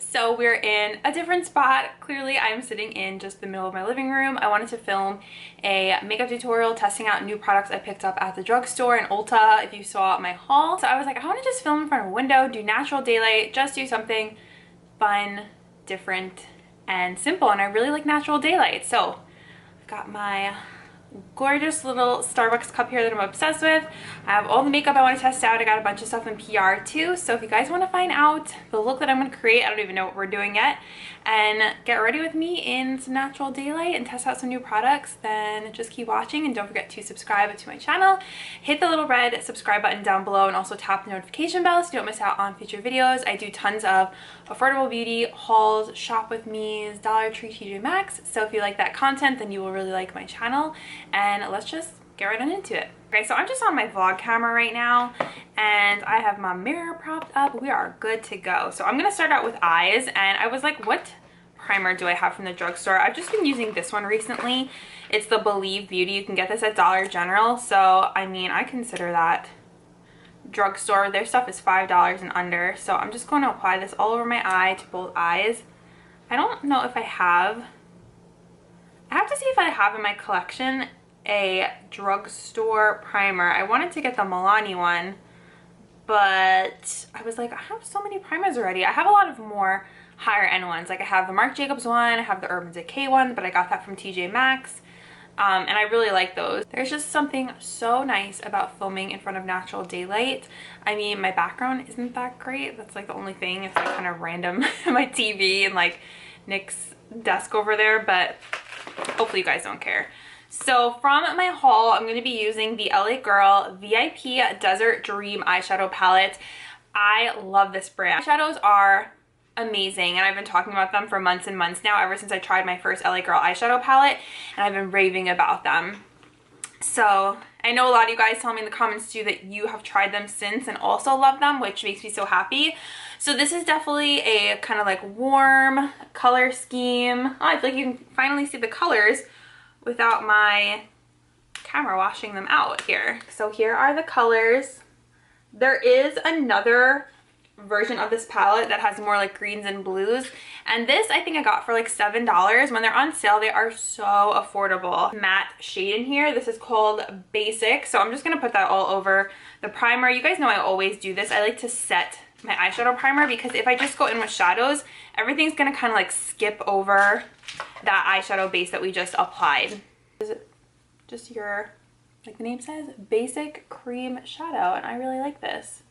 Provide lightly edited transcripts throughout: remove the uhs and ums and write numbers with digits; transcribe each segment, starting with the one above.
So we're in a different spot. Clearly I'm sitting in just the middle of my living room. I wanted to film a makeup tutorial testing out new products I picked up at the drugstore in Ulta, if you saw my haul. So I was like, I want to just film in front of a window, do natural daylight, just do something fun, different, and simple. And I really like natural daylight. So I've got my gorgeous little Starbucks cup here that I'm obsessed with. I have all the makeup I want to test out. I got a bunch of stuff in PR too, so if you guys want to find out the look that I'm going to create, I don't even know what we're doing yet, and get ready with me in some natural daylight and test out some new products, then just keep watching and don't forget to subscribe to my channel. Hit the little red subscribe button down below and also tap the notification bell so you don't miss out on future videos. I do tons of affordable beauty hauls, shop with me's, Dollar Tree, TJ Maxx, so if you like that content then you will really like my channel, and let's just get right on into it. Okay, so I'm just on my vlog camera right now and I have my mirror propped up. We are good to go. So I'm gonna start out with eyes, and I was like, what primer do I have from the drugstore? I've just been using this one recently. It's the Believe Beauty. You can get this at Dollar General, so I mean, I consider that drugstore. Their stuff is $5 and under, so I'm just going to apply this all over my eye, to both eyes. I don't know if I have to see if I have in my collection a drugstore primer. I wanted to get the Milani one, but I was like, I have so many primers already. I have a lot of more higher end ones. Like I have the Marc Jacobs one, I have the Urban Decay one, but I got that from TJ Maxx. And I really like those. There's just something so nice about filming in front of natural daylight. I mean, my background isn't that great. That's like the only thing. It's like kind of random, my TV and like Nick's desk over there, but hopefully you guys don't care. So from my haul, I'm going to be using the LA Girl VIP Desert Dream eyeshadow palette. I love this brand. Eyeshadows are amazing, and I've been talking about them for months and months now, ever since I tried my first LA Girl eyeshadow palette, and I've been raving about them. So I know a lot of you guys tell me in the comments too that you have tried them since and also love them, which makes me so happy. So this is definitely a kind of like warm color scheme. Oh, I feel like you can finally see the colors without my camera washing them out here. So here are the colors. There is another version of this palette that has more like greens and blues, and this I think I got for like $7. When they're on sale, they are so affordable. Matte shade in here. This is called Basic, so I'm just gonna put that all over the primer. You guys know I always do this. I like to set my eyeshadow primer, because if I just go in with shadows, everything's gonna kind of like skip over that eyeshadow base that we just applied. Is it just your, like the name says, basic cream shadow, and I really like this.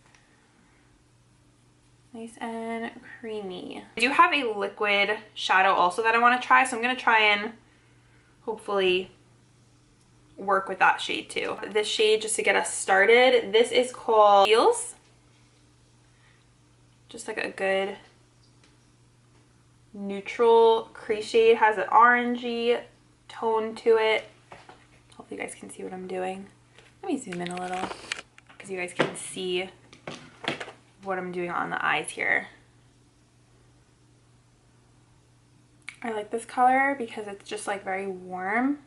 Nice and creamy. I do have a liquid shadow also that I want to try, so I'm going to try and hopefully work with that shade too. This shade, just to get us started, this is called Feels. Just like a good neutral crease shade. Has an orangey tone to it. Hopefully you guys can see what I'm doing. Let me zoom in a little because you guys can see what I'm doing on the eyes here. I like this color because it's just like very warm.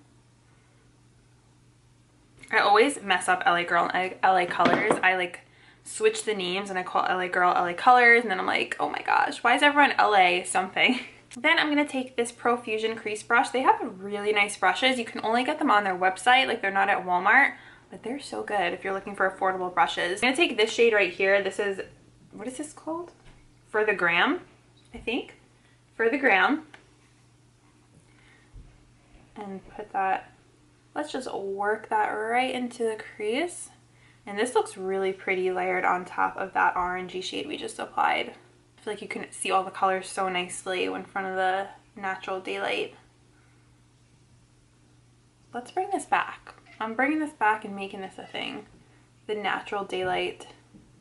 I always mess up LA Girl and LA Colors. I like switch the names and I call LA Girl LA Colors, and then I'm like, oh my gosh, why is everyone LA something? Then I'm going to take this Profusion crease brush. They have really nice brushes. You can only get them on their website, like they're not at Walmart, but they're so good if you're looking for affordable brushes. I'm going to take this shade right here. This is, what is this called? For the Gram, I think. For the Gram. And put that, let's just work that right into the crease. And this looks really pretty layered on top of that orangey shade we just applied. I feel like you can see all the colors so nicely in front of the natural daylight. Let's bring this back. I'm bringing this back and making this a thing. The natural daylight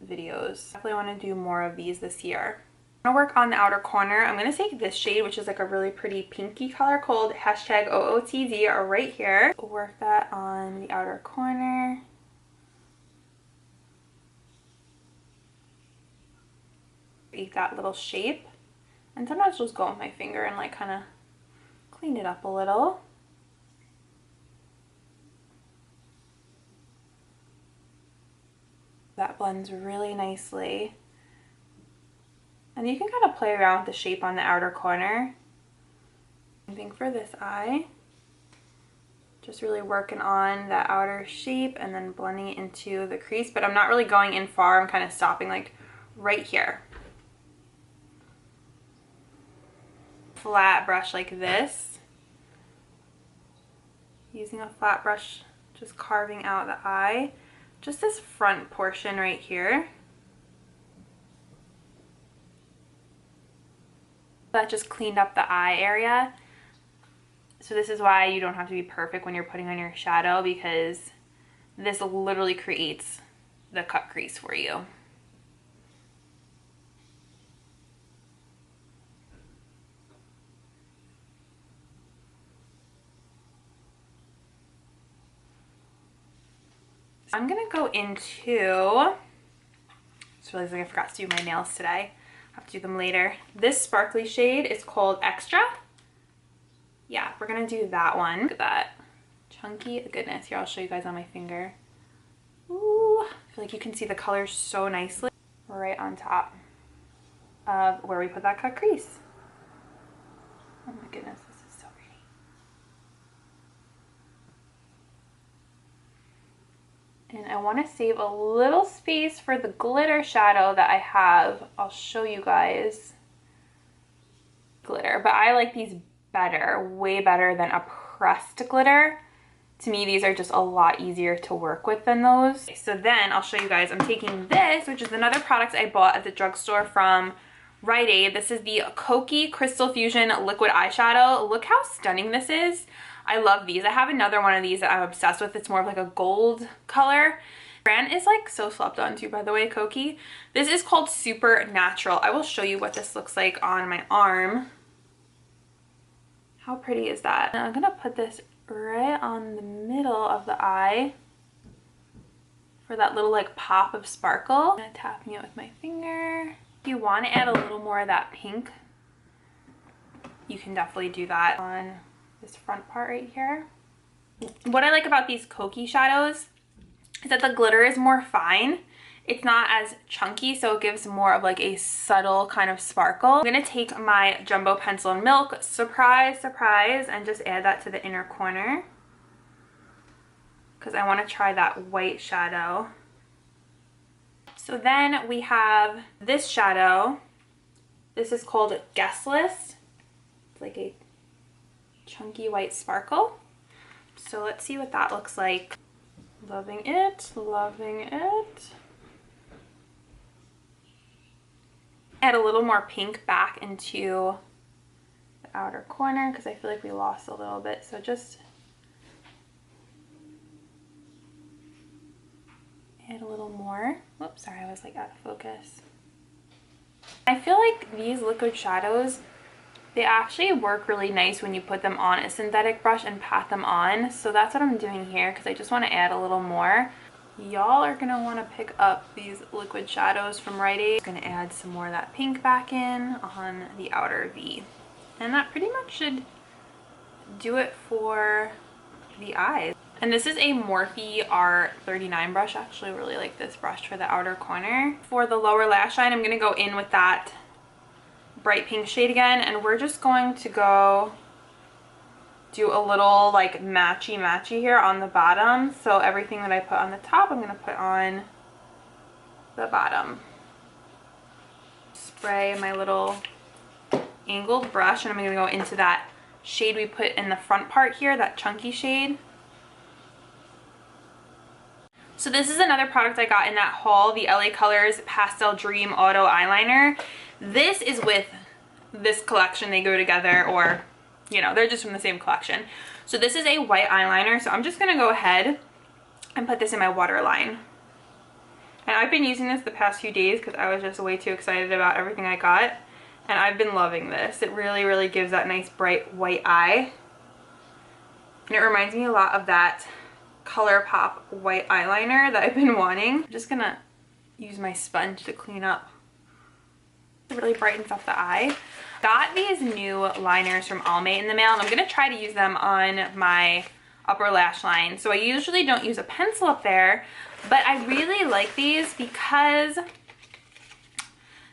videos. Definitely want to do more of these this year. I'm going to work on the outer corner. I'm going to take this shade, which is like a really pretty pinky color called hashtag OOTD right here. Work that on the outer corner. Create that little shape. And sometimes just go with my finger and like kind of clean it up a little. That blends really nicely. And you can kind of play around with the shape on the outer corner. Same thing for this eye. Just really working on that outer shape and then blending it into the crease, but I'm not really going in far. I'm kind of stopping like right here. Flat brush like this. Using a flat brush, just carving out the eye. Just this front portion right here. That just cleaned up the eye area. So this is why you don't have to be perfect when you're putting on your shadow, because this literally creates the cut crease for you. I'm gonna go into, just realized I forgot to do my nails today. I'll have to do them later. This sparkly shade is called Extra. Yeah, we're gonna do that one. Look at that. Chunky goodness. Here, I'll show you guys on my finger. Ooh, I feel like you can see the colors so nicely. Right on top of where we put that cut crease. Oh my goodness, this is so pretty. And I want to save a little space for the glitter shadow that I have. I'll show you guys glitter, but I like these better, way better than a pressed glitter. To me, these are just a lot easier to work with than those. So then I'll show you guys, I'm taking this, which is another product I bought at the drugstore from Rite Aid. This is the Kokie Crystal Fusion Liquid Eyeshadow. Look how stunning this is. I love these. I have another one of these that I'm obsessed with. It's more of like a gold color. Brand is like so slept on too, by the way, Kokie. This is called Supernatural. I will show you what this looks like on my arm. How pretty is that? Now I'm gonna put this right on the middle of the eye for that little like pop of sparkle. I'm gonna tapping it with my finger. If you want to add a little more of that pink, you can definitely do that on this front part right here. What I like about these Kokie shadows is that the glitter is more fine. It's not as chunky, so it gives more of like a subtle kind of sparkle. I'm gonna take my Jumbo Pencil in Milk, surprise, surprise, and just add that to the inner corner because I wanna try that white shadow. So then we have this shadow. This is called Guest List. It's like a chunky white sparkle. So let's see what that looks like. Loving it, loving it. Add a little more pink back into the outer corner because I feel like we lost a little bit. So just add a little more. Whoops, sorry, I was like out of focus. I feel like these liquid shadows, they actually work really nice when you put them on a synthetic brush and pat them on. So that's what I'm doing here because I just want to add a little more. Y'all are going to want to pick up these liquid shadows from Rite Aid. I'm going to add some more of that pink back in on the outer V. And that pretty much should do it for the eyes. And this is a Morphe R39 brush. I actually really like this brush for the outer corner. For the lower lash line, I'm going to go in with that bright pink shade again. And we're just going to go do a little like matchy here on the bottom. So everything that I put on the top, I'm going to put on the bottom. Spray my little angled brush and I'm going to go into that shade we put in the front part here, that chunky shade. So this is another product I got in that haul, the LA Colors Pastel Dream Auto Eyeliner. This is with this collection. They go together, or you know, they're just from the same collection. So this is a white eyeliner. So I'm just going to go ahead and put this in my waterline. And I've been using this the past few days because I was just way too excited about everything I got. And I've been loving this. It really, really gives that nice bright white eye. And it reminds me a lot of that ColourPop white eyeliner that I've been wanting. I'm just going to use my sponge to clean up. It really brightens up the eye. Got these new liners from Almay in the mail and I'm going to try to use them on my upper lash line. So I usually don't use a pencil up there, but I really like these because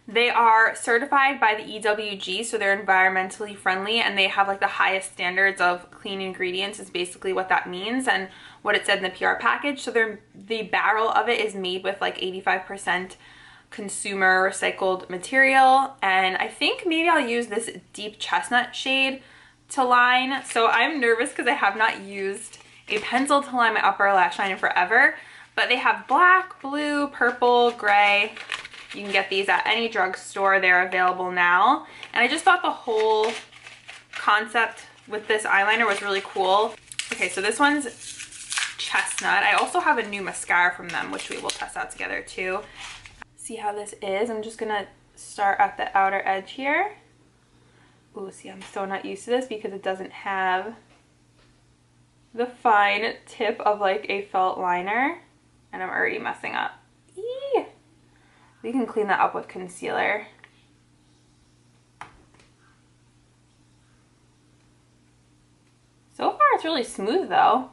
They are certified by the EWG, so they're environmentally friendly, and they have like the highest standards of clean ingredients is basically what that means and what it said in the PR package. So the barrel of it is made with like 85% consumer recycled material, and I think maybe I'll use this deep chestnut shade to line. So I'm nervous because I have not used a pencil to line my upper lash line in forever, but they have black, blue, purple, gray. You can get these at any drugstore. They're available now. And I just thought the whole concept with this eyeliner was really cool. Okay, so this one's chestnut. I also have a new mascara from them, which we will test out together too. See how this is. I'm just gonna start at the outer edge here. Ooh, see, I'm so not used to this because it doesn't have the fine tip of like a felt liner, and I'm already messing up. Eee! We can clean that up with concealer. So far it's really smooth though.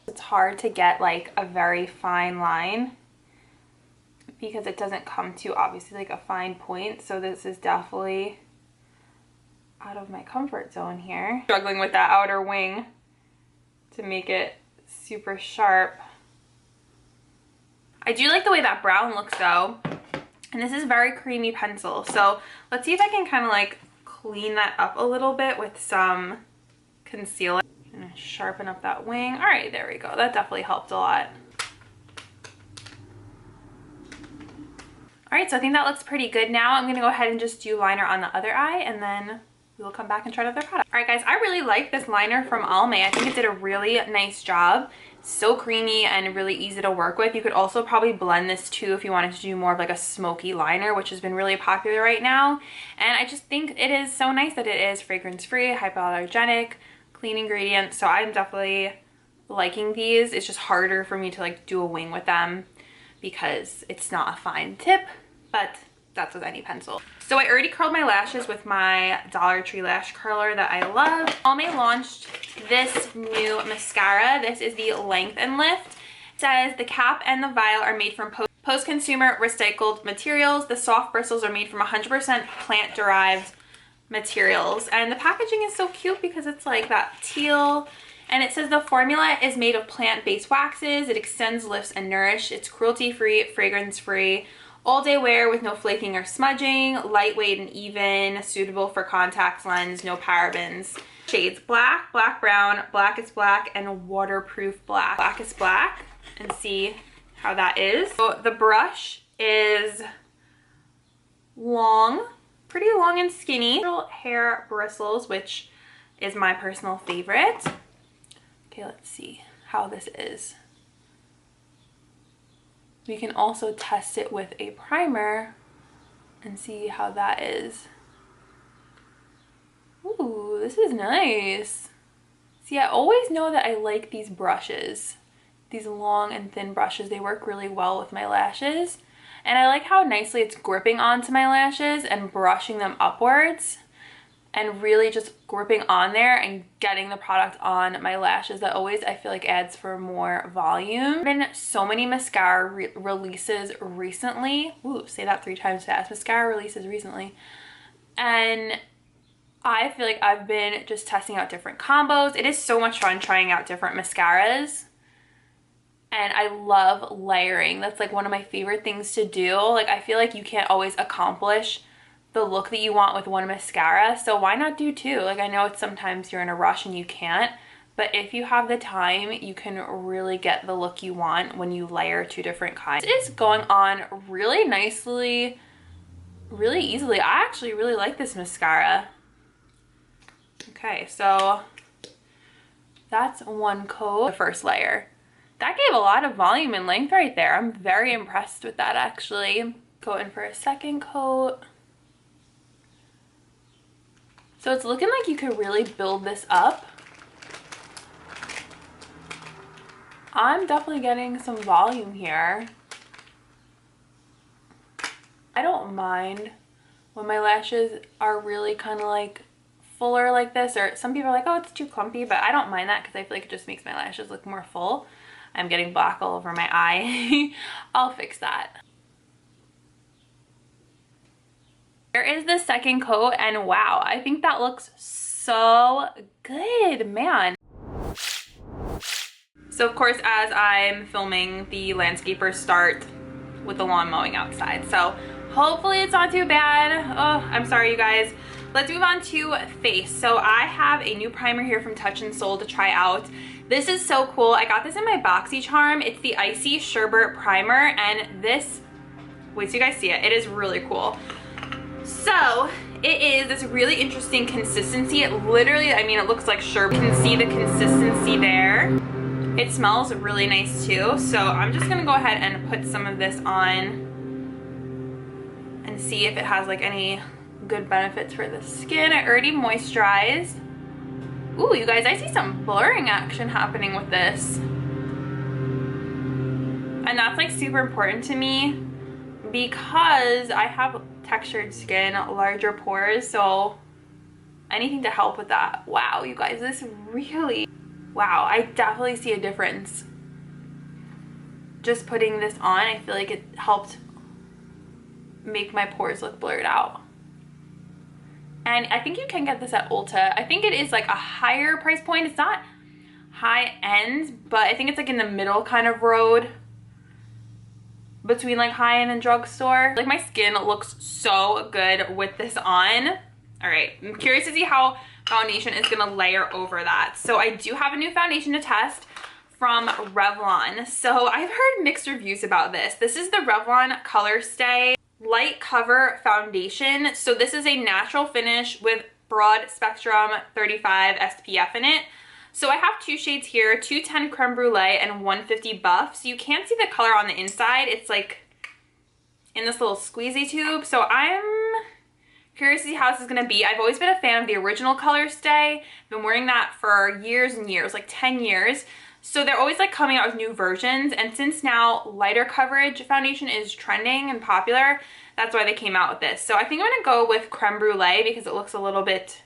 It's hard to get like a very fine line because it doesn't come to obviously like a fine point. So this is definitely out of my comfort zone here. Struggling with that outer wing to make it super sharp. I do like the way that brown looks though, and this is very creamy pencil, so let's see if I can kind of like clean that up a little bit with some concealer. I'm gonna sharpen up that wing. All right, there we go. That definitely helped a lot. All right, so I think that looks pretty good now. I'm gonna go ahead and just do liner on the other eye, and then we will come back and try another product. All right, guys, I really like this liner from Almay. I think it did a really nice job. So creamy and really easy to work with. You could also probably blend this too if you wanted to do more of like a smoky liner, which has been really popular right now. And I just think it is so nice that it is fragrance-free, hypoallergenic, clean ingredients. So I'm definitely liking these. It's just harder for me to like do a wing with them because it's not a fine tip, but that's with any pencil. So I already curled my lashes with my Dollar Tree lash curler that I love. Almay launched this new mascara. This is the Length and Lift. It says the cap and the vial are made from post-consumer recycled materials. The soft bristles are made from 100% plant-derived materials. And the packaging is so cute because it's like that teal. And it says the formula is made of plant-based waxes. It extends, lifts, and nourish. It's cruelty-free, fragrance-free, all-day wear with no flaking or smudging, lightweight and even, suitable for contacts, lens, no parabens. Shades black, black brown, blackest black, and waterproof black. Blackest black, and see how that is. So the brush is long, pretty long and skinny. Little hair bristles, which is my personal favorite. Okay, let's see how this is. We can also test it with a primer and see how that is. Ooh, this is nice. See, I always know that I like these brushes. These long and thin brushes, they work really well with my lashes. And I like how nicely it's gripping onto my lashes and brushing them upwards. And really just gripping on there and getting the product on my lashes. That always, I feel like, adds for more volume. There have been so many mascara releases recently. Ooh, say that 3 times fast. Mascara releases recently. And I feel like I've been just testing out different combos. It is so much fun trying out different mascaras. And I love layering. That's like one of my favorite things to do. Like, I feel like you can't always accomplish the look that you want with one mascara, so why not do 2? Like, I know it's sometimes you're in a rush and you can't, but if you have the time, you can really get the look you want when you layer 2 different kinds. It is going on really nicely, really easily. I actually really like this mascara. Okay, so that's one coat. The first layer. That gave a lot of volume and length right there. I'm very impressed with that, actually. Go in for a second coat. So it's looking like you could really build this up. I'm definitely getting some volume here. I don't mind when my lashes are really kind of like fuller like this, or some people are like, oh, it's too clumpy, but I don't mind that because I feel like it just makes my lashes look more full. I'm getting black all over my eye. I'll fix that. Here is the second coat, and wow, I think that looks so good, man. So of course, as I'm filming, the landscapers start with the lawn mowing outside. So hopefully it's not too bad. Oh, I'm sorry, you guys. Let's move on to face. So I have a new primer here from Touch in Sol to try out. This is so cool. I got this in my BoxyCharm. It's the Icy Sherbet Primer, and this, wait till you guys see it. It is really cool. So it is this really interesting consistency. It literally, I mean, it looks like sherbet. You can see the consistency there. It smells really nice too. So I'm just gonna go ahead and put some of this on and see if it has like any good benefits for the skin. I already moisturized. Ooh, you guys, I see some blurring action happening with this. And that's like super important to me because I have textured skin, larger pores, so anything to help with that. Wow, you guys, this really, wow, I definitely see a difference. Just putting this on, I feel like it helped make my pores look blurred out. And I think you can get this at Ulta. I think it is like a higher price point. It's not high end, but I think it's like in the middle kind of road between like high end and drugstore. Like my skin looks so good with this on. All right, I'm curious to see how foundation is gonna layer over that. So I do have a new foundation to test from Revlon. So I've heard mixed reviews about this. This is the Revlon Color Stay Light Cover Foundation. So this is a natural finish with broad spectrum 35 SPF in it. So I have two shades here, 210 Creme Brulee and 150 Buff. So you can't see the color on the inside. It's like in this little squeezy tube. So I'm curious to see how this is gonna be. I've always been a fan of the original Color Stay. I've been wearing that for years and years, like 10 years. So they're always like coming out with new versions, and since now lighter coverage foundation is trending and popular, that's why they came out with this. So I think I'm gonna go with Creme Brulee because it looks a little bit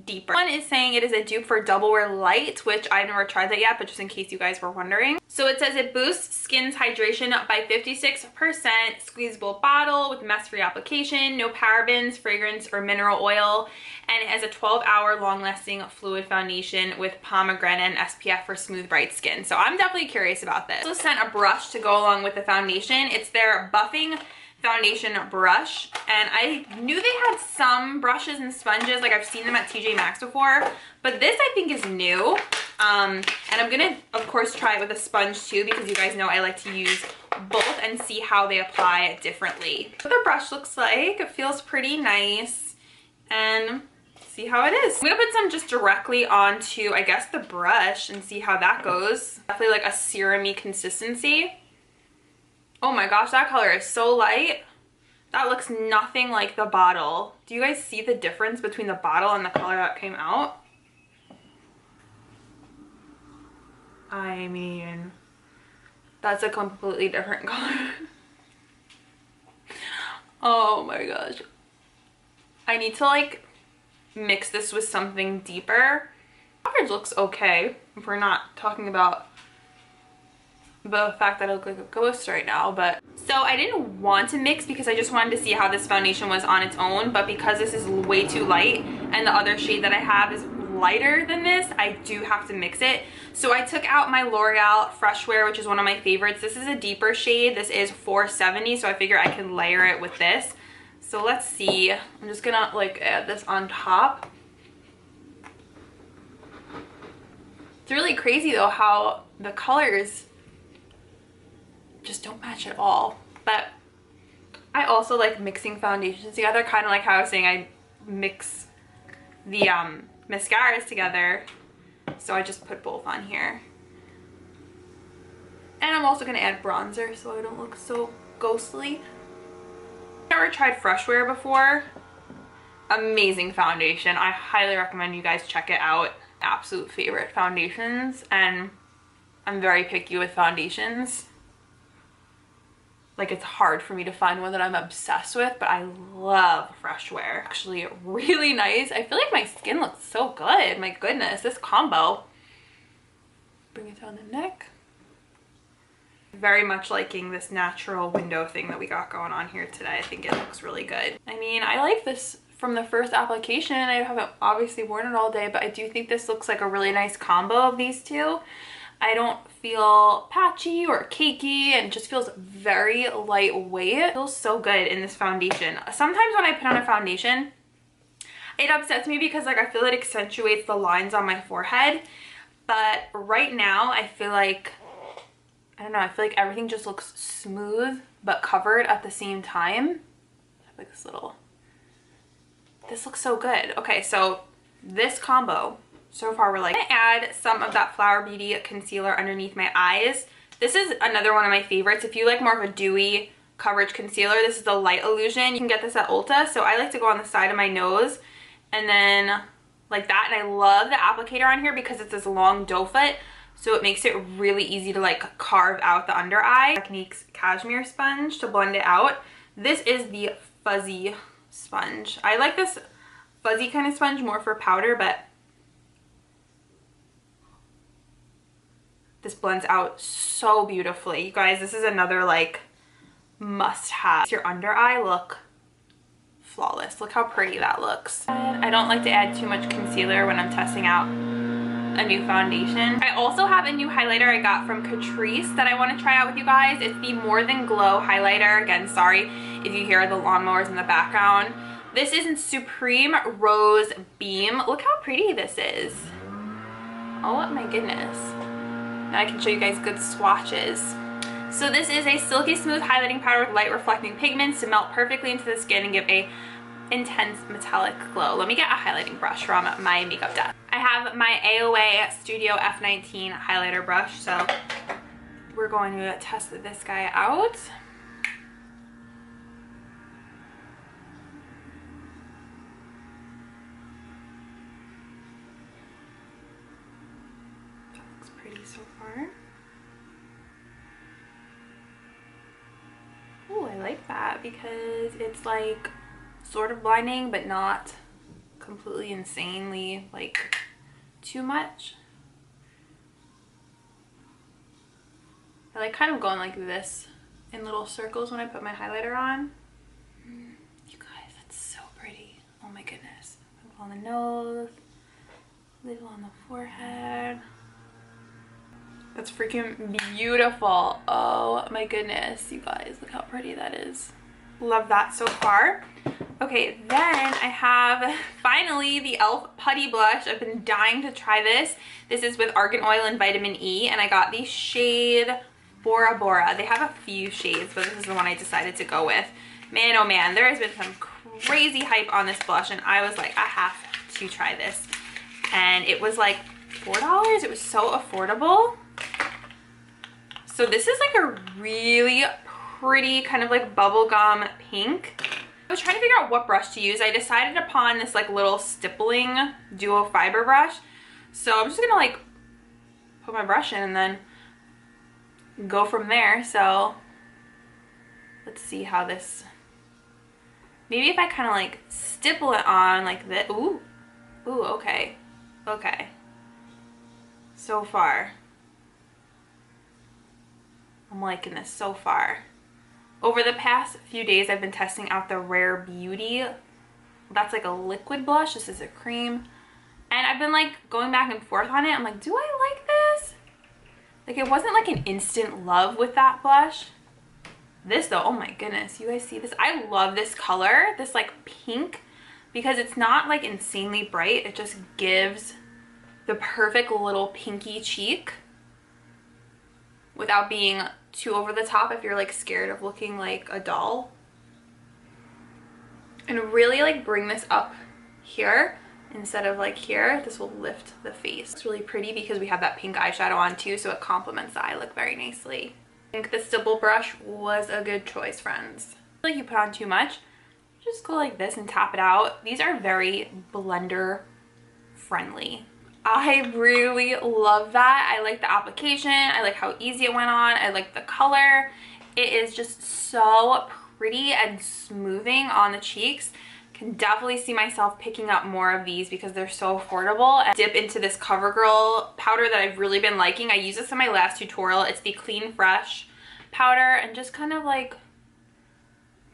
deeper. One is saying it is a dupe for Double Wear Light, which I've never tried that yet, but just in case you guys were wondering. So it says it boosts skin's hydration by 56%, squeezable bottle with mess-free application, no parabens, fragrance, or mineral oil, and it has a 12-hour long-lasting fluid foundation with pomegranate and SPF for smooth, bright skin. So I'm definitely curious about this. I also sent a brush to go along with the foundation. It's their buffing foundation brush, and I knew they had some brushes and sponges, like I've seen them at TJ Maxx before, but this I think is new. And I'm gonna of course try it with a sponge too, because you guys know I like to use both and see how they apply differently. What the brush looks like, it feels pretty nice, and see how it is. I'm gonna put some just directly onto, I guess, the brush and see how that goes. Definitely like a serum-y consistency. Oh my gosh, that color is so light. That looks nothing like the bottle. Do you guys see the difference between the bottle and the color that came out? I mean, that's a completely different color. Oh my gosh. I need to like mix this with something deeper. Coverage looks okay if we're not talking about the fact that I look like a ghost right now, but so I didn't want to mix because I just wanted to see how this foundation was on its own, but because this is way too light and the other shade that I have is lighter than this, I do have to mix it. So I took out my L'Oreal Fresh Wear, which is one of my favorites. This is a deeper shade. This is 470, so I figure I can layer it with this. So let's see. I'm just gonna like add this on top. It's really crazy though how the colors just don't match at all. But I also like mixing foundations together, kind of like how I was saying I mix the mascaras together. So I just put both on here. And I'm also gonna add bronzer so I don't look so ghostly. I've never tried Fresh Wear before. Amazing foundation. I highly recommend you guys check it out. Absolute favorite foundations, and I'm very picky with foundations. Like, it's hard for me to find one that I'm obsessed with, but I love Fresh Wear. Actually, really nice. I feel like my skin looks so good. My goodness, this combo. Bring it down the neck. Very much liking this natural window thing that we got going on here today. I think it looks really good. I mean, I like this from the first application. I haven't obviously worn it all day, but I do think this looks like a really nice combo of these two. I don't feel patchy or cakey, and just feels very lightweight. It feels so good in this foundation. Sometimes when I put on a foundation, it upsets me because like I feel it accentuates the lines on my forehead. But right now I feel like, I don't know, I feel like everything just looks smooth but covered at the same time. Like this looks so good. Okay, so this combo, so far we're like, I'm gonna add some of that Flower Beauty concealer underneath my eyes. This is another one of my favorites. If you like more of a dewy coverage concealer, this is the Light Illusion. You can get this at Ulta. So I like to go on the side of my nose and then like that. And I love the applicator on here because it's this long doe foot. So it makes it really easy to like carve out the under eye. Techniques cashmere sponge to blend it out. This is the fuzzy sponge. I like this fuzzy kind of sponge more for powder, but this blends out so beautifully. You guys, this is another like must have. Your under eye look flawless. Look how pretty that looks. I don't like to add too much concealer when I'm testing out a new foundation. I also have a new highlighter I got from Catrice that I want to try out with you guys. It's the More Than Glow highlighter. Again, sorry if you hear the lawnmowers in the background. This is in Supreme Rose Beam. Look how pretty this is. Oh my goodness. Now I can show you guys good swatches. So this is a silky smooth highlighting powder with light reflecting pigments to melt perfectly into the skin and give a intense metallic glow. Let me get a highlighting brush from my makeup desk. I have my AOA Studio F19 highlighter brush, so we're going to test this guy out. That looks pretty so far. Oh, I like that because it's like sort of blinding but not completely insanely like too much. I like kind of going like this in little circles when I put my highlighter on. You guys, that's so pretty. Oh my goodness. A little on the nose, a little on the forehead. That's freaking beautiful. Oh my goodness, you guys, look how pretty that is. Love that so far. Okay, then I have finally the e.l.f. Putty Blush. I've been dying to try this. This is with Argan Oil and Vitamin E, and I got the shade Bora Bora. They have a few shades, but this is the one I decided to go with. Man, oh man, there has been some crazy hype on this blush, and I was like, I have to try this. And it was like $4. It was so affordable. So this is like a really pretty kind of like bubblegum pink. I was trying to figure out what brush to use. I decided upon this like little stippling duo fiber brush. So I'm just gonna like put my brush in and then go from there. So let's see how this, maybe if I kind of like stipple it on like this. Ooh, okay. Okay. So far, I'm liking this so far. Over the past few days, I've been testing out the Rare Beauty. That's like a liquid blush. This is a cream. And I've been like going back and forth on it. I'm like, do I like this? Like it wasn't like an instant love with that blush. This though, oh my goodness. You guys see this? I love this color, this like pink, because it's not like insanely bright. It just gives the perfect little pinky cheek without being too over the top if you're like scared of looking like a doll. And really like bring this up here instead of like here. This will lift the face. It's really pretty because we have that pink eyeshadow on too, so it complements the eye look very nicely. I think the stipple brush was a good choice, friends. I feel like you put on too much, just go like this and tap it out. These are very blender friendly. I really love that. I like the application. I like how easy it went on. I like the color. It is just so pretty and smoothing on the cheeks. Can definitely see myself picking up more of these because they're so affordable. And dip into this CoverGirl powder that I've really been liking. I used this in my last tutorial. It's the Clean Fresh powder, and just kind of like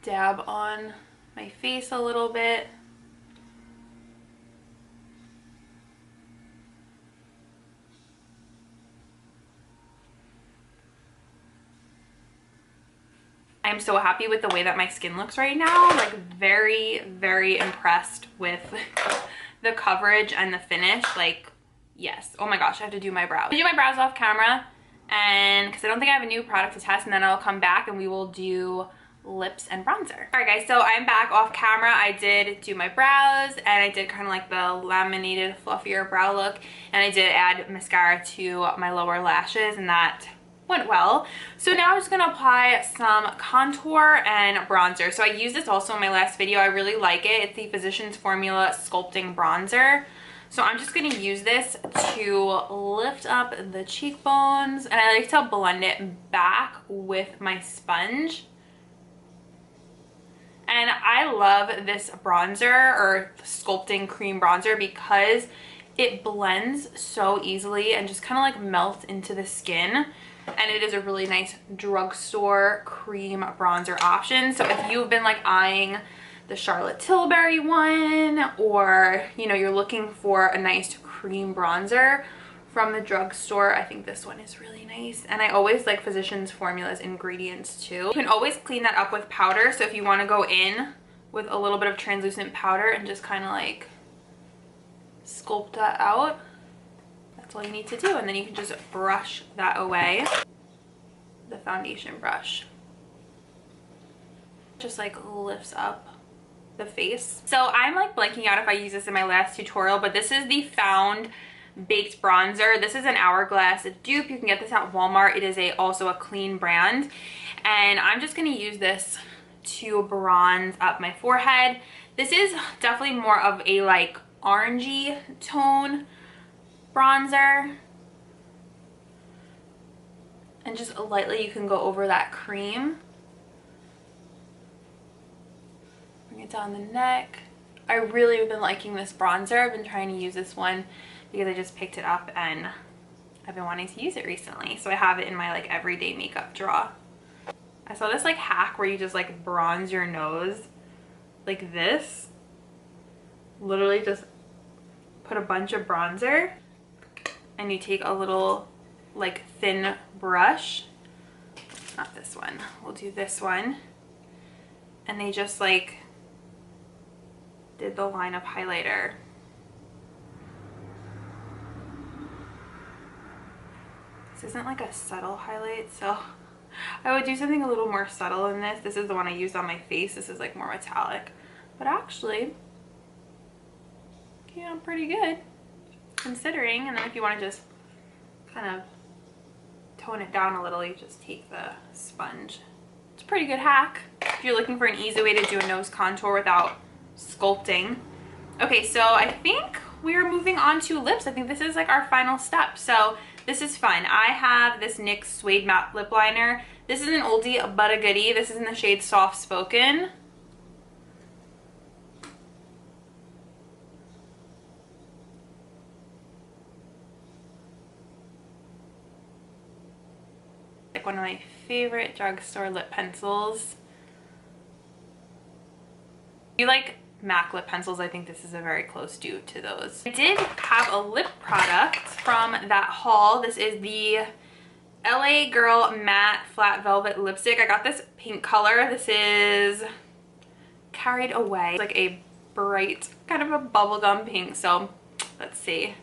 dab on my face a little bit. I'm so happy with the way that my skin looks right now. Like very, very impressed with the coverage and the finish. Like, yes. Oh my gosh, I have to do my brows. I do my brows off camera, and because I don't think I have a new product to test, and then I'll come back and we will do lips and bronzer. All right guys, so I'm back off camera. I did do my brows, and I did kind of like the laminated fluffier brow look, and I did add mascara to my lower lashes, and that went well. So now I'm just gonna apply some contour and bronzer. So I used this also in my last video. I really like it. It's the Physicians Formula Sculpting Bronzer. So I'm just gonna use this to lift up the cheekbones, and I like to blend it back with my sponge. And I love this bronzer, or sculpting cream bronzer, because it blends so easily and just kind of like melts into the skin. And it is a really nice drugstore cream bronzer option. So if you've been like eyeing the Charlotte Tilbury one, or you know, you're looking for a nice cream bronzer from the drugstore, I think this one is really nice. And I always like Physicians Formula's ingredients too. You can always clean that up with powder. So if you want to go in with a little bit of translucent powder and just kind of like sculpt that out, that's all you need to do. And then you can just brush that away. The foundation brush just like lifts up the face. So I'm like blanking out if I use this in my last tutorial, but this is the Found Baked Bronzer. This is an Hourglass dupe. You can get this at Walmart. It is also a clean brand, and I'm just going to use this to bronze up my forehead. This is definitely more of a like orangey tone bronzer, and just lightly you can go over that cream. Bring it down the neck. I really have been liking this bronzer. I've been trying to use this one because I just picked it up and I've been wanting to use it recently. So I have it in my like everyday makeup drawer. I saw this like hack where you just like bronze your nose like this. Literally just put a bunch of bronzer, and you take a little like thin brush, not this one, we'll do this one, and they just like did the line of highlighter. This isn't like a subtle highlight, so I would do something a little more subtle than this. This is the one I used on my face. This is like more metallic, but actually came out pretty good considering. And then if you want to just kind of tone it down a little, you just take the sponge. It's a pretty good hack if you're looking for an easy way to do a nose contour without sculpting. Okay, so I think we are moving on to lips. I think this is like our final step. So this is fun. I have this NYX Suede Matte Lip Liner. This is an oldie but a goodie. This is in the shade Soft Spoken. Like one of my favorite drugstore lip pencils. If you like MAC lip pencils, I think this is a very close due to those. I did have a lip product from that haul. This is the LA Girl Matte Flat Velvet Lipstick. I got this pink color. This is Carried Away. It's like a bright, kind of a bubblegum pink. So let's see.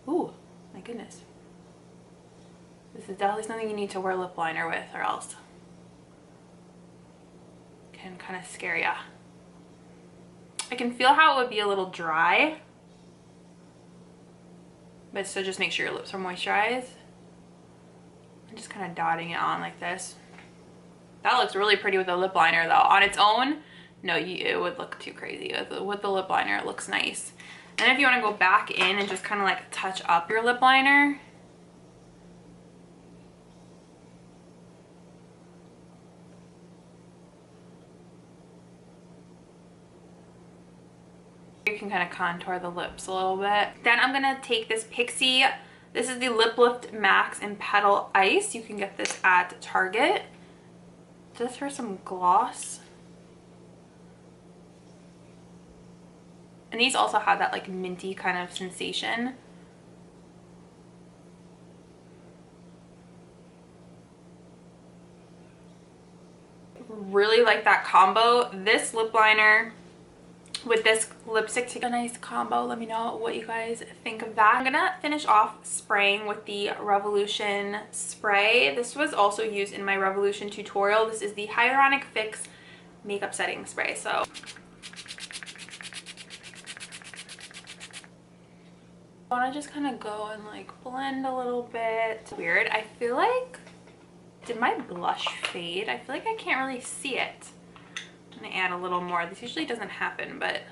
Ooh, my goodness. This is definitely something you need to wear lip liner with, or else can kind of scare ya. I can feel how it would be a little dry, but so just make sure your lips are moisturized. I'm just kind of dotting it on like this. That looks really pretty with a lip liner though. On its own, no, it would look too crazy. With the lip liner, it looks nice. And if you want to go back in and just kind of like touch up your lip liner, You can kind of contour the lips a little bit. Then I'm gonna take this Pixie. This is the Lip Lift Max in Petal Ice. You can get this at Target. Just for some gloss. And these also have that like minty kind of sensation. Really like that combo. This lip liner with this lipstick take a nice combo. Let me know what you guys think of that. I'm gonna finish off spraying with the Revolution spray. This was also used in my Revolution tutorial. This is the Hyaluronic Fix makeup setting spray. So I want to just kind of go and like blend a little bit. Weird. I feel like, did my blush fade? I feel like I can't really see it. I'm gonna add a little more. This usually doesn't happen, but I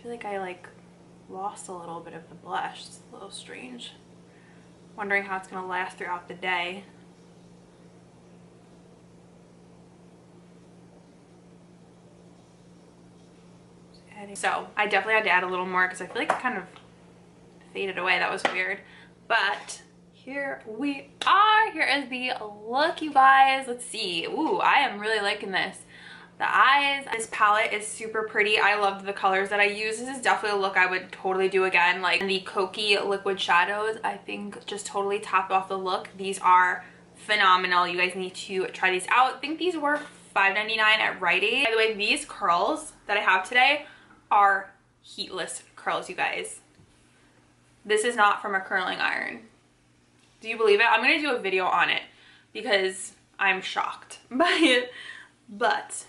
feel like I like lost a little bit of the blush. It's a little strange. Wondering how it's gonna last throughout the day. So I definitely had to add a little more because I feel like it kind of faded away. That was weird. But here we are. Here is the look, you guys. Let's see. Ooh, I am really liking this. The eyes. This palette is super pretty. I loved the colors that I used. This is definitely a look I would totally do again. Like the Koki liquid shadows, I think just totally topped off the look. These are phenomenal. You guys need to try these out. I think these were $5.99 at Rite Aid. By the way, these curls that I have today are heatless curls, you guys. This is not from a curling iron. Do you believe it? I'm gonna do a video on it because I'm shocked by it. But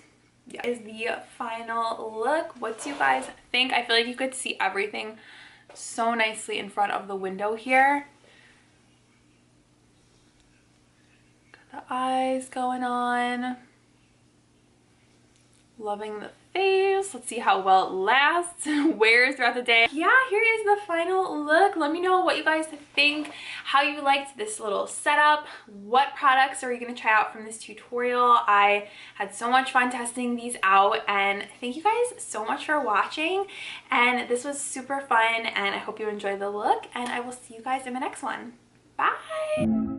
yeah, is the final look. What do you guys think? I feel like you could see everything so nicely in front of the window here. Got the eyes going on. Loving the face. Let's see how well it lasts, wears throughout the day. Yeah, here is the final look. Let me know what you guys think, how you liked this little setup, what products are you going to try out from this tutorial. I had so much fun testing these out, and thank you guys so much for watching, and this was super fun, and I hope you enjoyed the look, and I will see you guys in the next one. Bye!